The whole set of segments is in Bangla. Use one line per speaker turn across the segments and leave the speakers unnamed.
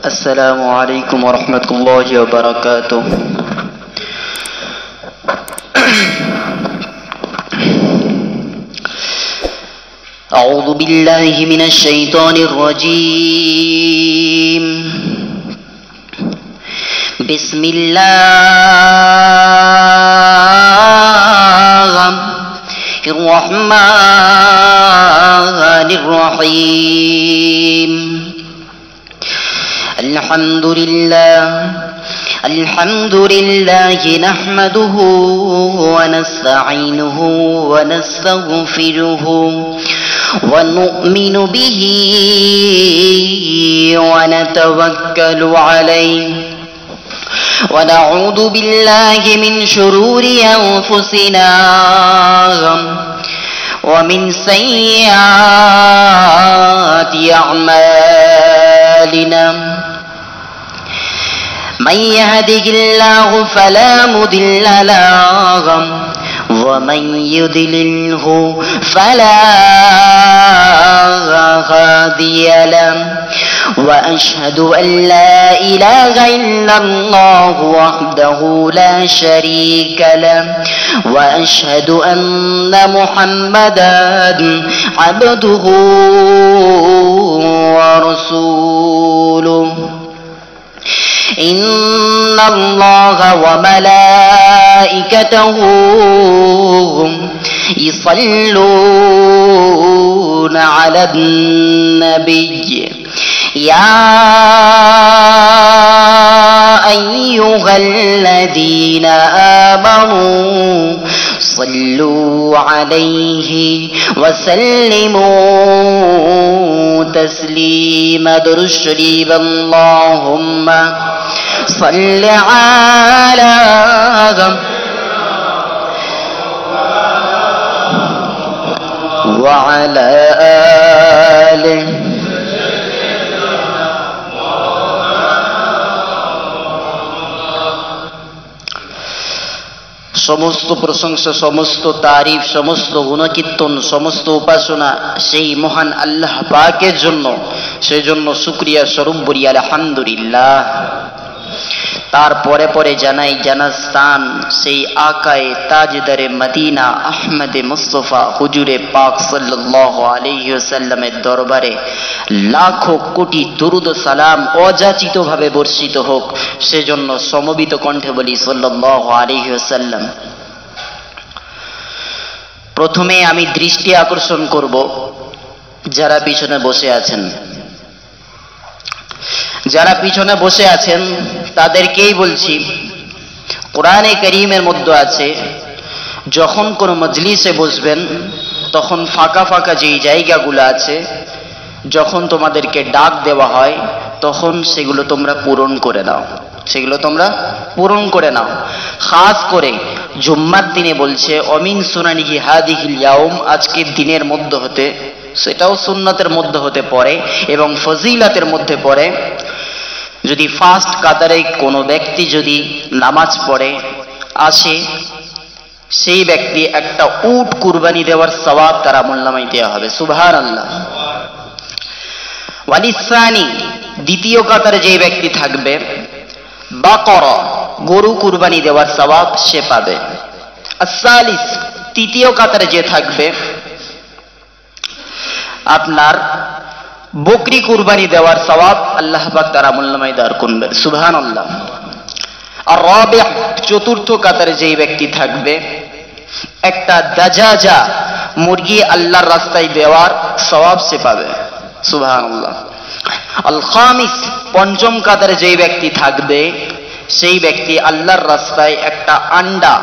السلام عليكم ورحمة الله وبركاته. أعوذ بالله من الشيطان الرجيم. بسم الله الرحمن الرحيم. الحمد لله نحمده ونستعينه ونستغفره ونؤمن به ونتوكل عليه ونعوذ بالله من شرور أنفسنا ومن سيئات أعمالنا. من يهده الله فلا مضل له ومن يضلله فلا هادي له. وأشهد أن لا إله إلا الله وحده لا شريك له وأشهد أن محمدا عبده ورسوله. إن الله وملائكته يصلون على النبي يا أيها الذين آمنوا صلوا عليه وسلموا تسليما. درود شريف اللهم صل على وعلى آله সমস্ত প্রশংসা, সমস্ত তারিফ, সমস্ত গুণকীর্তন, সমস্ত উপাসনা সেই মহান আল্লাহ পাকের জন্য। সেই জন্য শুকরিয়া স্বরূপ বলি আলহামদুলিল্লাহ। তারপরে পরে জানাই জানাস্তান সেই আকায়ে তাজদারে মদিনা আহমদে মুস্তফা হুজুরে পাক সাল্লাল্লাহু আলাইহি ওয়াসাল্লামের দরবারে লাখো কোটি দরুদ ও সালাম অযাচিত ভাবে বর্ষিত হোক। সেজন্য সমবেত কণ্ঠে বলি সাল্লাল্লাহু আলাইহি ওয়াসাল্লাম। প্রথমে আমি দৃষ্টি আকর্ষণ করব যারা পিছনে বসে আছেন। যারা পিছনে বসে আছেন তাদেরকেই বলছি, কোরআনে কারীমের মধ্যে আছে যখন কোন মজলিসে বসবেন তখন ফাঁকা ফাঁকা যেই জায়গাগুলো আছে, যখন তোমাদেরকে ডাক দেওয়া হয় তখন সেগুলো তোমরা পূরণ করে নাও, সেগুলো তোমরা পূরণ করে নাও। খাস করে জুম্মার দিনে বলছে অমিন সুনানিহি হাদিহিল ইয়াউম, আজকের দিনের মধ্যে হতে, সেটাও সুন্নতের মধ্যে হতে পড়ে এবং ফজিলাতের মধ্যে পড়ে। যদি ফার্স্ট কাতারে কোনো ব্যক্তি যদি নামাজ পড়ে আসে, সেই ব্যক্তি একটা উট কুরবানি দেওয়ার সওয়াব তার আমলনামায় দেওয়া হবে। সুবহানাল্লাহ। ওয়ালিসানি, দ্বিতীয় কাতারে যে ব্যক্তি থাকবে বাকরা, গরু কুরবানি দেওয়ার সওয়াব সে পাবে। আসসালিস, তৃতীয় কাতারে যে থাকবে আপনার বকরি কুরবানি দেওয়ার সওয়াব আল্লাহ পাক তার আমলনামায় দাঁড় করবেন। সুবহানাল্লাহ। আর রাবি, চতুর্থ কাতারে যেই ব্যক্তি থাকবে একটা দাজাজা মুরগি আল্লাহর রাস্তায় দেওয়ার সওয়াব সে পাবে। সুবহানাল্লাহ। আল খামিস, পঞ্চম কাতারে যেই ব্যক্তি থাকবে সেই ব্যক্তি আল্লাহর রাস্তায় একটা আন্ডা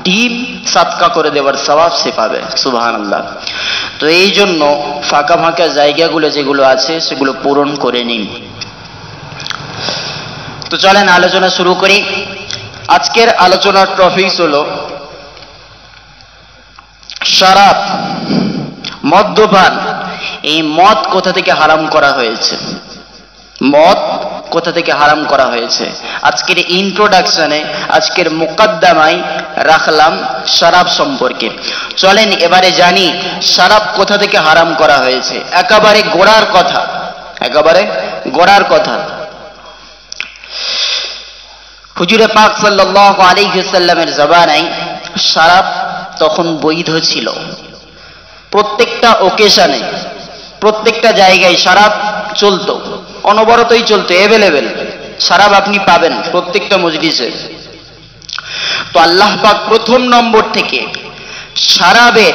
ডিম সাদকা করে দেওয়ার সওয়াব সে পাবে। সুবহানাল্লাহ। তো এই জন্য ফাঁকা ফাঁকা জায়গাগুলো যেগুলো আছে সেগুলো পূরণ করে নিন। তো চলেন আলোচনা শুরু করি। আজকের আলোচনার টপিক হলো শরাব, মদ্যপান। এই মদ কোথা থেকে হারাম করা হয়েছে, মদ কোথা থেকে হারাম করা হয়েছে। আজকের ইন্ট্রোডাকশনে, আজকের মুকদ্দমায় রাখলাম শরাব সম্পর্কে। চলেন এবারে জানি শরাব কোথা থেকে হারাম করা হয়েছে। একেবারে গোড়ার কথা, একেবারে গোড়ার কথা। হুজুরে পাক সাল্লাল্লাহু আলাইহি ওয়াসাল্লামের জবানায় শরাব তখন বৈধ ছিল। প্রত্যেকটা ওকেশনে, প্রত্যেকটা জায়গায় শরাব চলতো, অনবরতই চলতো, অ্যাভেলেবেল শরাব আপনি পাবেন প্রত্যেকটা মজলিসে। তো আল্লাহ পাক প্রথম নম্বর থেকে শরাবের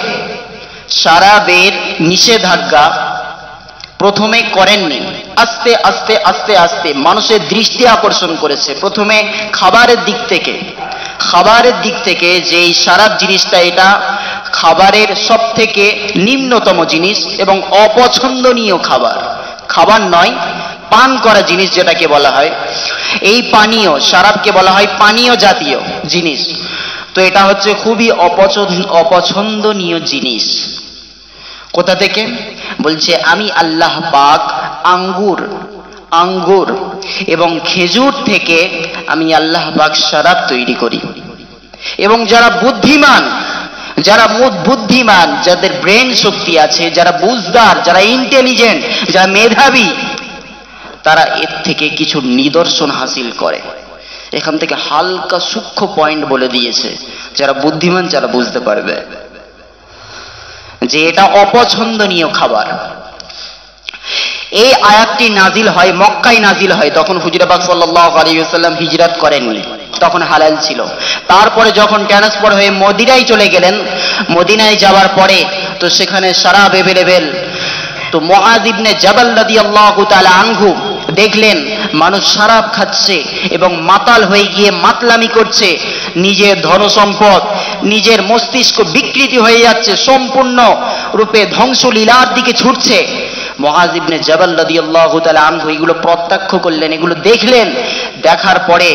নিষেধাজ্ঞা প্রথমে করেননি, আস্তে আস্তে আস্তে আস্তে মানুষের দৃষ্টি আকর্ষণ করেছে। প্রথমে খাবারের দিক থেকে যে এই শরাব জিনিসটা, এটা খাবারের সব থেকে নিম্নতম জিনিস এবং অপছন্দনীয় খাবার নয়, পান করা জিনিস যেটাকে বলা হয়। এই পানীয় শরাবকে বলা হয় পানীয় জাতীয় জিনিস। তো এটা হচ্ছে খুবই অপছন্দনীয় জিনিস। কোথা থেকে বলছে? আমি আল্লাহ পাক আঙ্গুর এবং খেজুর থেকে আমি আল্লাহ পাক শরাব তৈরি করি। এবং যারা বুদ্ধিমান, যাদের ব্রেন শক্তি আছে, যারা বুঝদার, যারা ইন্টেলিজেন্ট, যারা মেধাবী, তারা এর থেকে কিছু নিদর্শন হাসিল করে। এখান থেকে হালকা সূক্ষ্ম পয়েন্ট বলে দিয়েছে, যারা বুদ্ধিমান যারা বুঝতে পারবে যে এটা অপছন্দনীয় খাবার। এই আয়াতটি নাজিল হয় মক্কায় নাজিল হয়, তখন হুজুর পাক সাল্লাল্লাহু আলাইহি ওয়াসাল্লাম হিজরত করেননি, তখন হালাল ছিল। তারপরে যখন ট্রান্সফার হয়ে মদিনায় চলে গেলেন, মদিনায় যাওয়ার পরে তো সেখানে শরাব অ্যাভেলেবেল। তো মুআয ইবনে জাবাল রাদিয়াল্লাহু তাআলা আনহু দেখলেন মানুষ শরাব খাচ্ছে এবং মাতাল হয়ে গিয়ে মাতলামি করছে, নিজের ধনসম্পদ, নিজের মস্তিষ্ক বিকৃতি হয়ে যাচ্ছে, সম্পূর্ণ রূপে ধ্বংসলীলার দিকে ছুটছে। মুআয ইবনে জাবাল রাদিয়াল্লাহু তাআলা আনহু এগুলো প্রত্যক্ষ করলেন, এগুলো দেখলেন। দেখার পরে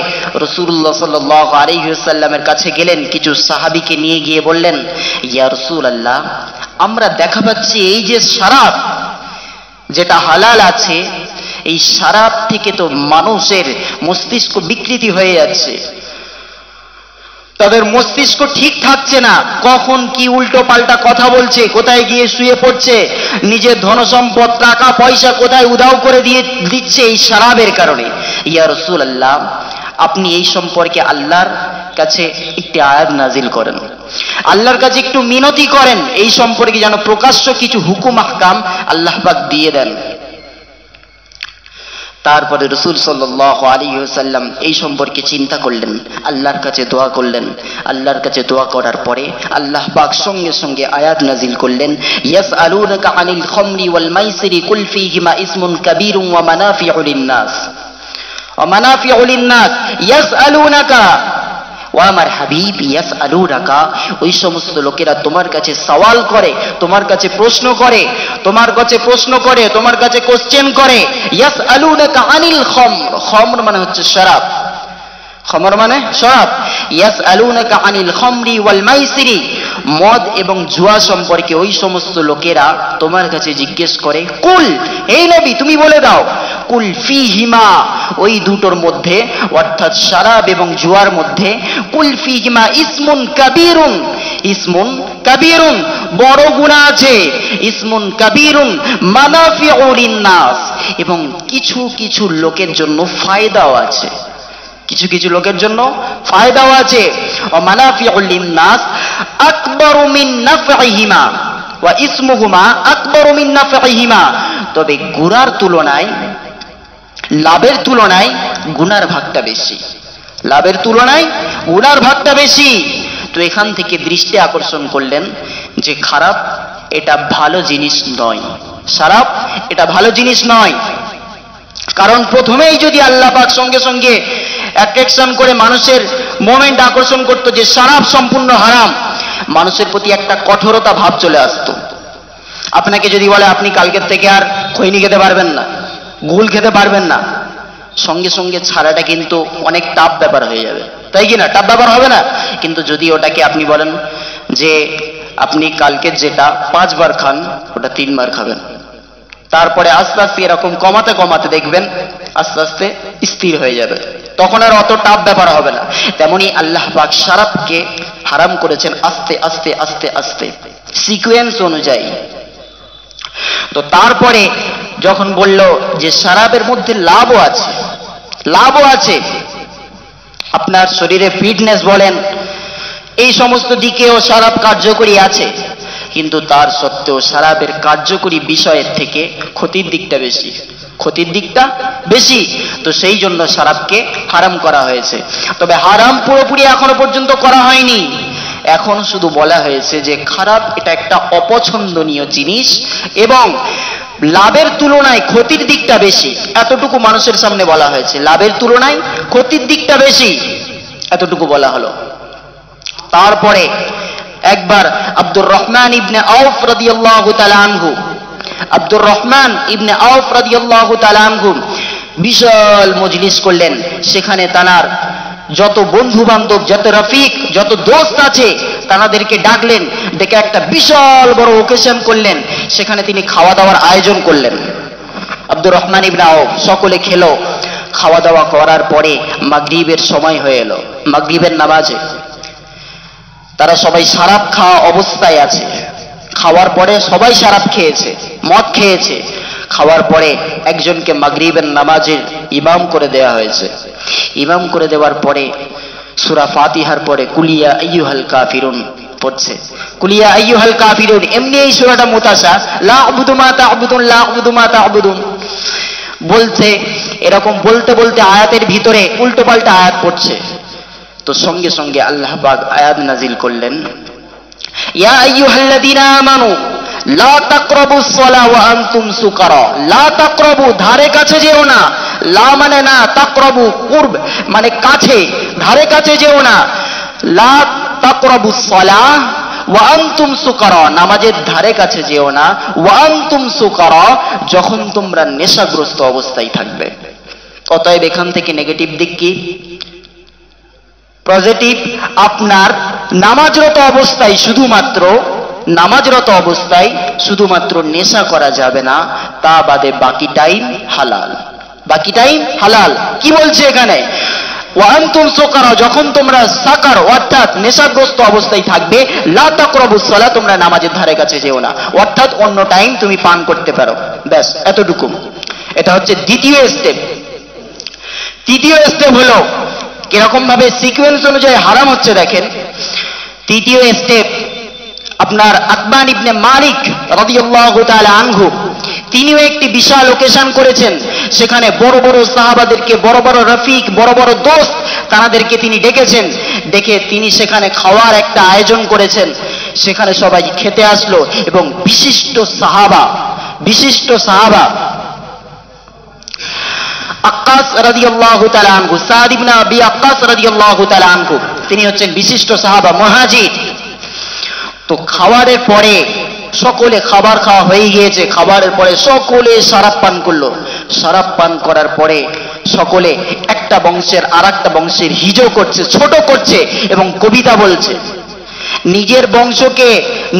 রাসূলুল্লাহ সাল্লাল্লাহু আলাইহি ওয়াসাল্লামের কাছে গেলেন, কিছু সাহাবীকে নিয়ে গিয়ে বললেন, ইয়া রাসূলুল্লাহ, আমরা দেখা পাচ্ছি এই যে শরাব যেটা হালাল আছে, এই শরাব থেকে তো মানুষের মস্তিষ্ক বিকৃতি হয়ে যাচ্ছে, তাদের মস্তিষ্ক ঠিক থাকছে না, কখন কি উল্টো পাল্টা কথা বলছে, কোথায় গিয়ে শুয়ে পড়ছে, নিজের ধনসম্পদ টাকা পয়সা কোথায় উধাও করে দিচ্ছে এই শরাবের কারণে। ইয়া রাসূলুল্লাহ, আপনি এই সম্পর্কে আল্লাহর কাছে একটি আয়াত নাজিল করেন, আল্লাহর কাছে একটু মিনতি করেন, এই সম্পর্কে যেন প্রকাশ্য কিছু হুকুম আহকাম আল্লাহ পাক দিয়ে দেন। তারপরে রাসূল সাল্লাল্লাহু আলাইহি ওয়াসাল্লাম এই সম্পর্কে চিন্তা করলেন, আল্লাহর কাছে দোয়া করলেন। আল্লাহর কাছে দোয়া করার পরে আল্লাহ পাক সঙ্গে সঙ্গে আয়াত নাজিল করলেন, ইয়াসআলুনাকা আনিল খামরি ওয়াল মাইসিরি কুল ফীহিমা ইসমুন কাবীরুন ওয়া মানাফিউ লিন-নাস ইয়াসআলুনাকা, ও আমার হাবিব, ইয়াসআলুনাকা, ওই সমস্ত লোকেরা তোমার কাছে সওয়াল করে, তোমার কাছে প্রশ্ন করে, তোমার কাছে কোশ্চেন করে। ইয়াসআলুনাকা আনিল খামর, খামর মানে হচ্ছে শরাব, খামর মানে শরাব। ইয়াসআলুনাকা আনিল খামরি ওয়াল মাইসিরি, মদ এবং জুয়া সম্পর্কে ওই সমস্ত লোকেরা তোমার কাছে জিজ্ঞেস করে। কুল, এই নবী তুমি বলে দাও, কুল ফীহিমা, ওই দুটোর মধ্যে অর্থাৎ শরাব এবং জুয়ার মধ্যে, কুল ফীহিমা ইসমুন কাবীরুন, বড় গুনাহ আছে, ইসমুন কাবীরুন মানাফিউ লিন-নাস, এবং কিছু কিছু লোকের জন্য ফায়দাও আছে, কিছু লোকের জন্য ফায়দাও আছে। ও মানাফিউ লিন-নাস আকবারু মিন নাফইহিমা ওয়া ইসমুহুমা আকবারু মিন নাফইহিমা, তবে লাভের তুলনায় গুনার ভাগটা বেশি, তো এখান থেকে দৃষ্টি আকর্ষণ করলেন যে খারাপ এটা ভালো জিনিস নয়, শরাব এটা ভালো জিনিস নয়। কারণ প্রথমেই যদি আল্লাহ পাক সঙ্গে সঙ্গে অ্যাট্রাকশন করে মানুষের মোমেন্ট আকর্ষণ করতো যে শরাব সম্পূর্ণ হারাম, মানুষের প্রতি একটা কঠোরতা ভাব চলে আসতো। আপনাকে যদি বলে আপনি কালকের থেকে আর খৈনি খেতে পারবেন না, গুল খেতে পারবেন না, সঙ্গে সঙ্গে ছাড়াটা কিন্তু অনেক টাফ ব্যাপার হয়ে যাবে, তাই কি না? টাফ ব্যাপার হবে না? কিন্তু যদি ওটাকে আপনি বলেন যে আপনি কালকে যেটা 5 বার খান ওটা 3 বার খাবেন, তারপরে আস্তে আস্তে এরকম কমাতে কমাতে দেখবেন আস্তে আস্তে স্থির হয়ে যাবে, তখন আর অত টাফ ব্যাপার হবে না। তেমনি আল্লাহ পাক শরাবকে হারাম করেছেন আস্তে আস্তে আস্তে আস্তে, সিকোয়েন্স অনুযায়ী। তো তারপরে যখন বলল যে শরাবের মধ্যে লাভও আছে, আপনার শরীরে ফিটনেস বলেন, এই সমস্ত দিকেও শরাব কার্যকরী আছে, কিন্তু তার সত্ত্বেও শরাবের কার্যকরী বিষয়ের থেকে ক্ষতির দিকটা বেশি, ক্ষতির দিকটা বেশি। তো সেই জন্য শরাবকে হারাম করা হয়েছে। তবে হারাম পুরোপুরি এখনো পর্যন্ত করা হয়নি, এখন শুধু বলা হয়েছে যে খারাপ, এটা একটা অপছন্দনীয় জিনিস এবং লাভের তুলনায় ক্ষতির দিকটা বেশি, এতটুকু মানুষের সামনে বলা হয়েছে। লাভের তুলনায় ক্ষতির দিকটা বেশি, এতটুকু বলা হলো। তারপরে একবার আব্দুর রহমান ইবনে আউফ রাদিয়াল্লাহু তাআলা আনহু, আব্দুর রহমান ইবনে আউফ রাদিয়াল্লাহু তাআলা আনহু বিশাল মজলিস করলেন। সেখানে তানার যত বন্ধু বান্ধব, যত রফিক, যত দোস্ত আছে তাদেরকে ডাকলেন, ডেকে একটা বিশাল বড় ওকেশন করলেন। সেখানে তিনি খাওয়া দাওয়ার আয়োজন করলেন। আব্দুর রহমান ইবনে আউফ, সকলে খেলো। খাওয়া দাওয়া করার পরে মাগরিবের সময় হয়ে এলো, মাগরিবের নামাজে তারা সবাই শরাব খাওয়া অবস্থায় আছে। খাওয়ার পরে সবাই শরাব খেয়েছে, মদ খেয়েছে। খাওয়ার পরে একজনকে মাগরিবের নামাজের ইমাম করে দেওয়া হয়েছে। ইমাম করে দেওয়ার পরে সূরা ফাতিহার পরে কুলিয়া আইয়ুহাল কাফিরুন পড়ছে। কুলিয়া আইয়ুহাল কাফিরুন, এমনি এই সূরাটা মুতাশা, লা আ'বুদু মা তা'বুদুন, লা আ'বুদু মা তা'বুদুন বলছে। এরকম বলতে বলতে আয়াতের ভিতরে উল্টো পাল্টা আয়াত পড়ছে। তো সঙ্গে সঙ্গে আল্লাহ পাক আয়াত নাজিল করলেন, ইয়া আইয়ুহাল্লাযীনা আমানু লা তাকরাবুস সালাহ ওয়া আনতুম সুকারা। লা তাকরাবু, ধারে কাছে যেও না। লা মানে না, তাকরাবু কুরব মানে কাছে, ধারে কাছে যেও না। লা তাকরাবুস সালাহ ওয়া আনতুম সুকারা, নামাজের ধারে কাছে যেও না। ওয়া আনতুম সুকারা, যখন তোমরা নেশাগ্রস্ত অবস্থায় থাকবে। অতএব এখান থেকে নেগেটিভ দিক কি? পজিটিভ, আপনার নামাজরত অবস্থায় শুধুমাত্র, নামাজরত অবস্থায় শুধুমাত্র নেশা করা যাবে না, তা বাদে বাকি টাইম হালাল, বাকি টাইম হালাল। কি বলছে এখানে? ওয়া আনতুম সুকারা, যখন তোমরা সাকার অর্থাৎ নেশাগ্রস্ত অবস্থায় থাকবে। লা তাকরাবুস সালাহ, তোমরা নামাজের ধারে কাছে যেও না, অর্থাৎ অন্য টাইম তুমি পান করতে পারো, ব্যাস এতটুকু। এটা হচ্ছে দ্বিতীয় স্টেপ। তৃতীয় স্টেপ হলো কিরকম ভাবে সিকোয়েন্স অনুযায়ী হারাম হচ্ছে দেখেন। তৃতীয় স্টেপ আপনার আকবান ইবনে মালিক রাদিয়াল্লাহু তাআলা আনহু, তিনিও একটি বিশাল ওকেশন করেছেন। সেখানে বড় বড় সাহাবাদেরকে, বড় বড় রফিক, বড় বড় দোস্ত তাদেরকে তিনি ডেকেছেন। ডেকে তিনি সেখানে খাওয়ার একটা আয়োজন করেছেন। সেখানে সবাই খেতে আসলো এবং বিশিষ্ট সাহাবা, বিশিষ্ট সাহাবা আক্কাস রাদিয়াল্লাহু তাআলা আনহু, সাদ ইবনে আবি আক্কাস রাদিয়াল্লাহু তাআলা আনহু, তিনি হচ্ছেন বিশিষ্ট সাহাবা, মুহাজির। তো খাবারের পরে সকলে, খাবার খাওয়া হয়ে গিয়েছে, খাবারের পরে সকলে শরাব পান করলো। শরাব পান করার পরে সকলে একটা বংশের আর একটা বংশের হিজো করছে, ছোট করছে এবং কবিতা বলছে। নিজের বংশকে,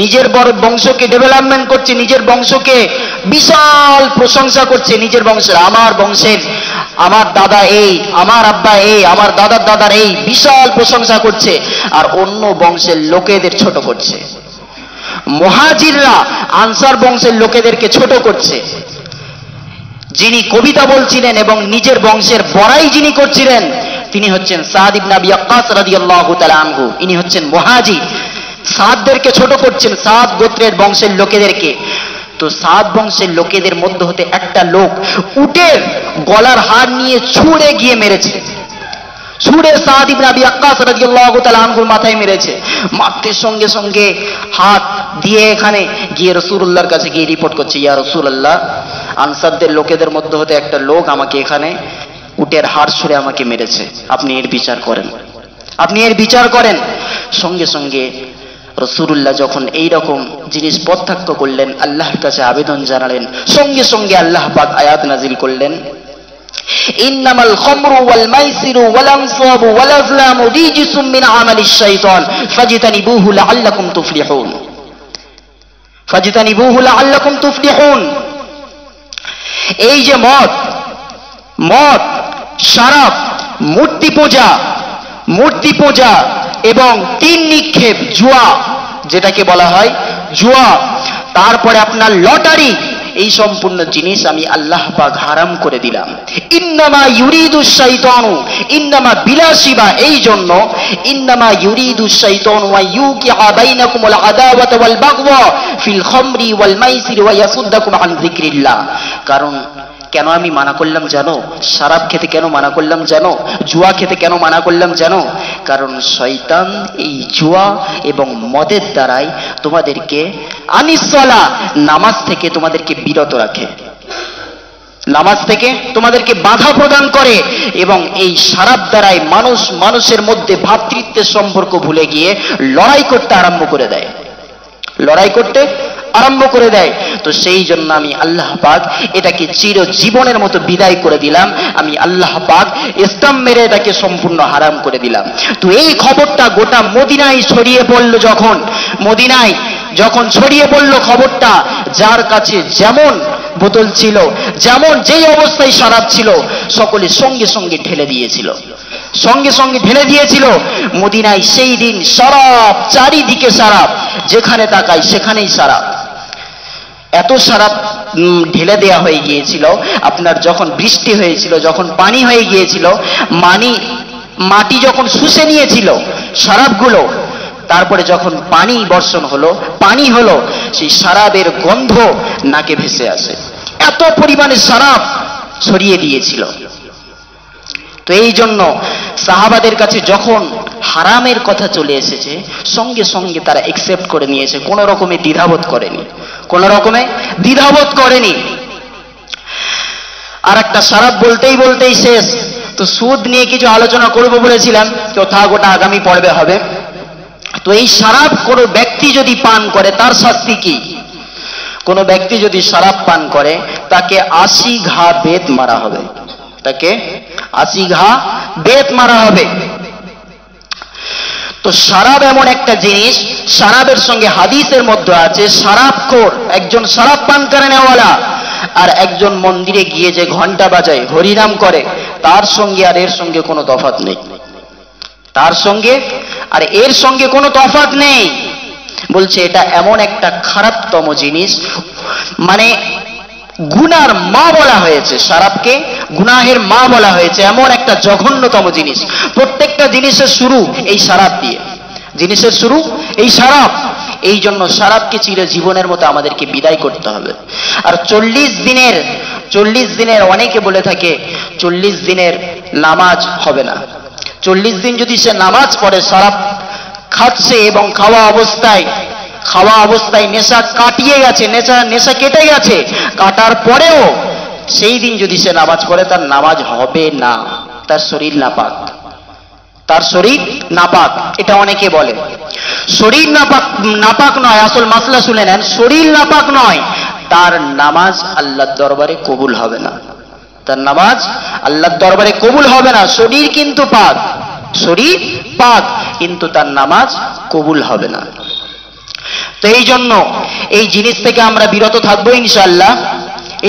নিজের বড় বংশকে ডেভেলপমেন্ট করছে, নিজের বংশকে বিশাল প্রশংসা করছে। নিজের বংশের, আমার বংশের, আমার দাদা এই, আমার আব্বা এই, আমার দাদার দাদার এই, বিশাল প্রশংসা করছে। আর অন্য বংশের লোকেদের ছোট করছে। মুহাজিররা আনসার বংশের লোকেদেরকে ছোট করছে। যিনি কবিতা বলছিলেন এবং নিজের বংশের বড়াই যিনি করছিলেন, তিনি হচ্ছেন সাদ ইবনে আবি ওয়াক্কাস রাদিয়াল্লাহু তাআলা আনহু। ইনি হচ্ছেন মুহাজির। সাদদেরকে ছোট করছেন, সাদ গোত্রের বংশের লোকেদেরকে। তো সাদ বংশের লোকেদের মধ্য হতে একটা লোক উটের গলার হাড় নিয়ে ছুঁড়ে গিয়ে মেরেছে। ছুঁড়ে সাদ ইবনে আবি ওয়াক্কাস রাদিয়াল্লাহু তাআলা আনহুর মাথায় মেরেছে। মারতে সঙ্গে সঙ্গে হাত দিয়ে এখানে গিয়ে রাসূলুল্লাহর কাছে গিয়ে রিপোর্ট করছে, ইয়া রাসূলুল্লাহ, আনসারদের লোকেদের মধ্য হতে একটা লোক আমাকে এখানে উটের হাড় ছুঁড়ে আমাকে মেরেছে, আপনি এর বিচার করেন, আপনি এর বিচার করেন। সঙ্গে সঙ্গে রাসূলুল্লাহ যখন এই রকম জিনিস প্রত্যাখ্য করলেন, আল্লাহর কাছে আবেদন জানালেন, সঙ্গে সঙ্গে আল্লাহ পাক আয়াত নাজিল করলেন, ইন্নামাল খামরু ওয়াল মাইসিরু ওয়াল আনসাবু ওয়াল আজলামু রিজসুম মিন আমালিশ শাইতান ফাজতানিবুহু লাআল্লাকুম তুফলিহুন, ফাজতানিবুহু লাআল্লাকুম তুফলিহুন। এই যে মদ, মদ, শরাব, মূর্তি পূজা এবং তিন নিক্ষেপ, জুয়া, যেটাকে বলা হয় জুয়া, তারপরে আপনার লটারি, এই সম্পূর্ণ জিনিস আমি আল্লাহ পাক হারাম করে দিলাম। ইন্নামা ইউরিদুশ শাইতানু, ইন্নামা বিলাসিবা, এই জন্য ইন্নামা ইউরিদুশ শাইতানু ওয়া ইউকিআ বাইনাকুমুল আদাওয়াতা ওয়াল বাগওয়া ফিল খামরি ওয়াল মাইসির ওয়া ইয়াসুদ্দাকুম আন যিকরিল্লাহ। কারণ কেন আমি মানা করলাম জানো? শরাব খেতে কেন মানা করলাম জানো? জুয়া খেতে কেন মানা করলাম জানো? কারণ শয়তান এই জুয়া এবং মদের দ্বারাই তোমাদেরকে আনিসসালা, নামাজ থেকে তোমাদেরকে বিরত রাখে, নামাজ থেকে তোমাদেরকে বাধা প্রদান করে, এবং এই শরাব দ্বারাই মানুষের মধ্যে ভ্রাতৃত্বের সম্পর্ক ভুলে গিয়ে লড়াই করতে আরম্ভ করে দেয়, লড়াই করতে আরম্ভ করে দেয়। তো সেই জন্য আমি আল্লাহ পাক এটাকে চিরজীবনের মতো বিদায় করে দিলাম। আমি আল্লাহ পাক ইসলাম মেরে এটাকে সম্পূর্ণ হারাম করে দিলাম। তো এই খবরটা গোটা মদিনায় ছড়িয়ে পড়ল। যখন মদিনায় যখন ছড়িয়ে পড়ল খবরটা, যার কাছে যেমন বোতল ছিল, যেমন যেই অবস্থায় শরাব ছিল, সকলে সঙ্গে সঙ্গে ঢেলে দিয়েছিল, সঙ্গে সঙ্গে ঢেলে দিয়েছিল। মদিনায় সেই দিন শরাব, চারিদিকে শরাব, যেখানে তাকাই সেখানেই শরাব। এত শরাব ঢেলে দেয়া হয়ে গিয়েছিল, আপনার যখন বৃষ্টি হয়েছিল, যখন পানি হয়ে গিয়েছিল, মাটি যখন শুষে নিয়েছিল শরাবগুলো, তারপরে যখন পানি বর্ষণ হলো, পানি হলো, সেই শরাবের গন্ধ নাকে ভেসে আসে। এত পরিমাণে শরাব ছড়িয়ে দিয়েছিল। তো এই জন্য সাহাবাদের কাছে যখন হারামের কথা চলে এসেছে, সঙ্গে সঙ্গে তারা অ্যাকসেপ্ট করে নিয়েছে, কোনো রকমে দ্বিধাবোধ করেনি, কোনো রকমে দ্বিধাবোধ করেনি। আর একটা শরাব বলতেই শেষ। তো সুদ নিয়ে কিছু আলোচনা করব বলেছিলাম, তো থাক, ওটা আগামী পর্বে হবে। তো এই শরাব কোনো ব্যক্তি যদি পান করে তার শাস্তি কি? কোনো ব্যক্তি যদি শরাব পান করে তাকে 80 ঘা বেত মারা হবে, তাকে 80 ঘা বেত মারা হবে। তো শরাব এমন একটা জিনিস, শরাবের সঙ্গে হাদিসের মধ্যে আছে, শরাবখোর, একজন শরাব পান করে নেওয়ালা আর একজন মন্দিরে গিয়ে যে ঘন্টা বাজায়, হরিনাম করে, তার সঙ্গে আর এর সঙ্গে কোনো তফাৎ নেই, তার সঙ্গে আর এর সঙ্গে কোনো তফাৎ নেই। বলছে এটা এমন একটা খারাপতম জিনিস, মানে গুনার মা বলা হয়েছে, শরাবকে গুনাহের মা বলা হয়েছে, এমন একটা জঘন্যতম জিনিস। প্রত্যেকটা জিনিসের শুরু এই শরাব দিয়ে, জিনিসের শুরু এই শরাব। এই জন্য শরাবকে চিরজীবনের মতো আমাদেরকে বিদায় করতে হবে। আর 40 দিনের অনেকে বলে থাকে 40 দিনের নামাজ হবে না। 40 দিন যদি সে নামাজ পড়ে, শরাব খাচ্ছে এবং খাওয়া অবস্থায় নেশা কাটিয়ে গেছে, নেশা কেটে গেছে, কাটার পরেও সেই দিন যদি সে নামাজ পড়ে, তার নামাজ হবে না, তার শরীর নাপাক, তার শরীর নাপাক। এটা অনেকে বলে শরীর নাপাক নয়, আসল মাসলা শুনে নেন, শরীর নাপাক নয়, তার নামাজ আল্লাহর দরবারে কবুল হবে না, তার নামাজ আল্লাহর দরবারে কবুল হবে না। শরীর কিন্তু পাক, শরীর পাক, কিন্তু তার নামাজ কবুল হবে না। তো এই জন্য এই জিনিস থেকে আমরা বিরত থাকবো ইনশাআল্লাহ,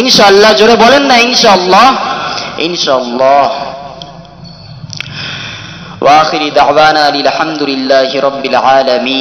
ইনশাআল্লাহ। জোরে বলেন না ইনশাআল্লাহ, ইনশাআল্লাহ। ওয়া আখিরি দাওয়ানা আলহামদুলিল্লাহি রাব্বিল আলামিন।